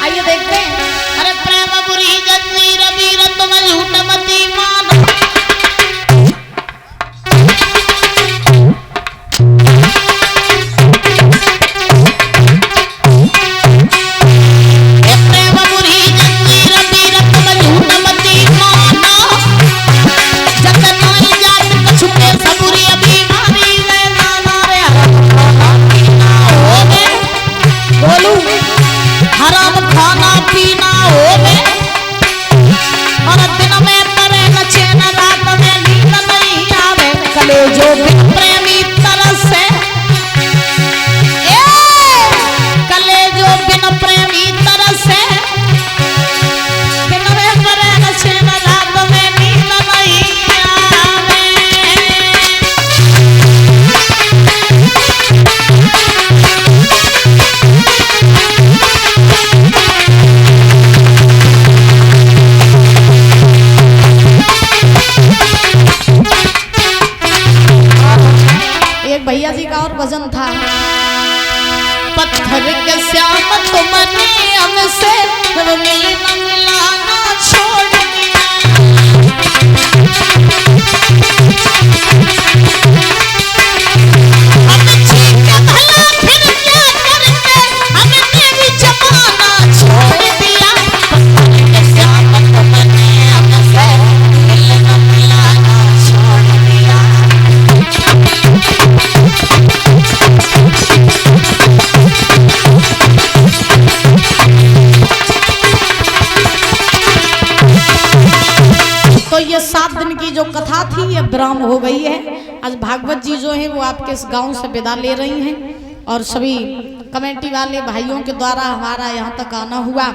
आइए देखते हैं। अरे प्रेम बुरी जंजीर वीर तुम झूठ मती मानो। प्रेम बुरी जंजीर वीर तुम झूठ मती मानो। जतना जात कछुके सबुरी बीमारी में नाना रे होवे बोलू हराम खाना पीना होवे और दिन में तरे नचे न रात में नींद नहीं आवे कलेजो बिन प्रेमी तरसे कलेजो बिन प्रेमी तरसे दिन में तरे नचे न रात में नींद नहीं आवे। भैया जी का और भजन था। पत्थर के श्याम तुमने हमसे मिलाना छोड़ दिया। हम ठीक भला फिर क्या करके हमने भी जमाना छोड़ दिया। पत्थर के श्याम तुमने हमसे मिलाना छोड़ दिया। तो ये 7 दिन की जो कथा थी ये विराम हो गई है। आज भागवत जी जो है वो आपके इस गांव से विदा ले रही हैं और सभी कमेटी वाले भाइयों के द्वारा हमारा यहाँ तक आना हुआ।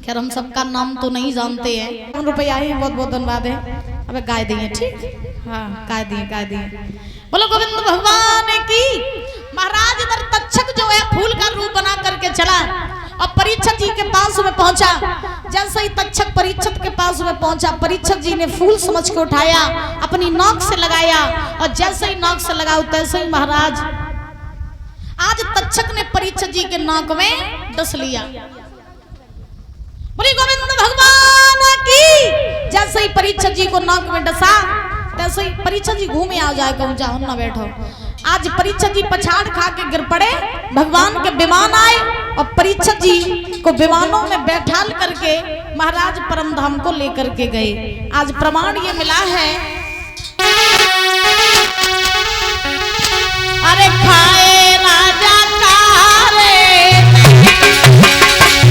खैर हम सबका नाम तो नहीं जानते हैं। रुपया ही बहुत बहुत धन्यवाद है। अब गाय दिए ठीक हाँ गाय दिए बोलो गोविंद भगवान की। महाराज इधर तक्षक जो है फूल का रूप बना करके चला और परीक्षित जी के पास में पहुंचा। जैसे ही तक्षक परीक्षित के पास में पहुंचा परीक्षित जी ने फूल समझ के उठाया अपनी नाक से लगाया और जैसे ही नाक से लगाओ तैसे ही महाराज आज तक्षक ने परीक्षित जी के नाक में डस लिया। बोली गोविंद भगवान की। जैसे ही परीक्षित जी को नाक में डसा तैसे ही परीक्षित जी घूमे आ जाए कहूं जाओ ना बैठो। आज परीक्षित जी पछाड़ खा के गिर पड़े। भगवान के विमान आए और परीक्षित जी को विमानों में बैठाल करके महाराज परम धाम को लेकर के गए। आज प्रमाण ये मिला है। अरे खाए राजा का रे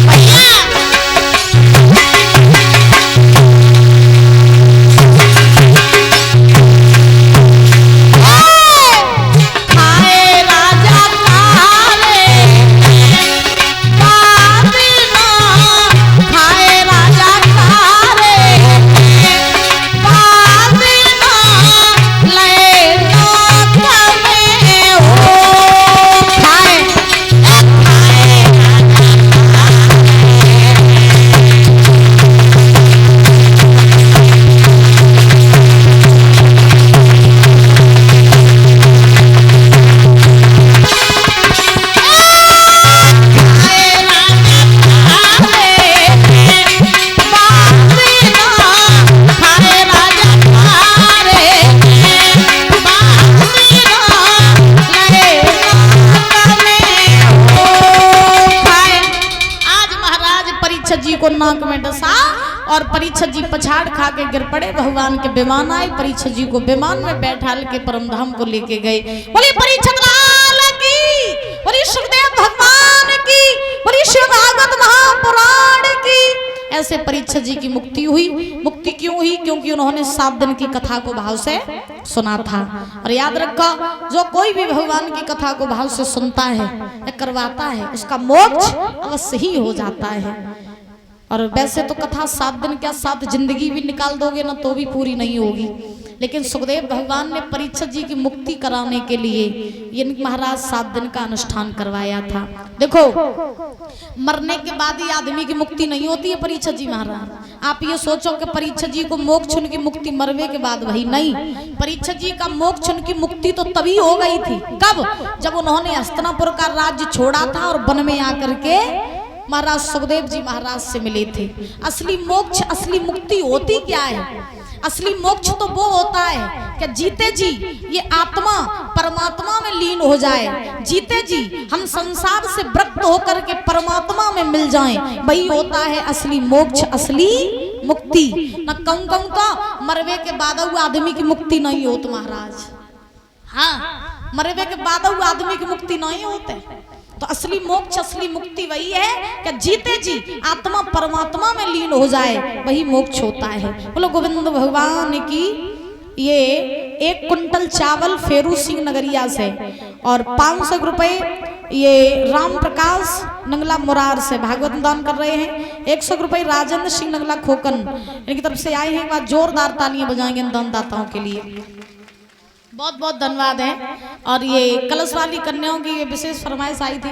भैया को नाक में डसा और परीक्षित जी पछाड़ खा के गिर पड़े। भगवान के विमान आए परीक्षित जी को विमान में बैठाल के परम धाम को लेके गए। बोली परीक्षित लाल की, बोली सुखदेव भगवान की, बोली शिव भागवत महापुराण की। ऐसे परीक्षित जी की मुक्ति हुई। मुक्ति क्यों हुई? क्योंकि उन्होंने 7 दिन की कथा को भाव से सुना था। और याद रखो जो कोई भी भगवान की कथा को भाव से सुनता है या करवाता है उसका मोक्ष अवश्य ही हो जाता है। और वैसे तो कथा 7 दिन क्या 7 जिंदगी भी निकाल दोगे ना तो भी पूरी नहीं होगी। लेकिन सुखदेव भगवान ने परीक्षित जी की मुक्ति कराने के लिए ये महाराज 7 दिन का अनुष्ठान करवाया था। देखो मरने के बाद ही आदमी की मुक्ति नहीं होती है परीक्षित जी महाराज। आप ये सोचो कि परीक्षित जी को मोक्ष उनकी मुक्ति मरने के बाद वही नहीं। परीक्षित जी का मोक्ष उनकी मुक्ति तो तभी हो गई थी। कब? जब उन्होंने हस्तिनापुर का राज्य छोड़ा था और वन में आकर के महाराज सुखदेव जी महाराज से मिले थे। असली मोक्ष, असली मुक्ति होती क्या है? असली मोक्ष तो वो होता है कि जीते जी ये आत्मा परमात्मा में लीन हो जाए, जीते जी हम संसार से विरक्त होकर के परमात्मा में मिल जाएं, वही होता है असली मोक्ष, असली मुक्ति। न कहूं तो मरवे के बाद आदमी की मुक्ति नहीं होती महाराज। हाँ, मरवे के बाद आदमी की मुक्ति नहीं होते। तो असली मोक्ष, असली मुक्ति वही है कि जीते जी आत्मा परमात्मा में लीन हो जाए, वही मोक्ष होता है। बोलो गोविंद भगवान की। ये 1 कुंटल चावल फेरू सिंह नगरिया से और 500 रुपए ये राम प्रकाश नंगला मुरार से भागवत दान कर रहे हैं। 100 रुपए राजेंद्र सिंह नंगला खोकन इनकी तरफ से आए हैं। जोरदार तालियां बजाएंगे दानदाताओं के लिए। बहुत बहुत धन्यवाद है। और ये कलश वाली कन्याओं की ये विशेष फरमाइश आई थी।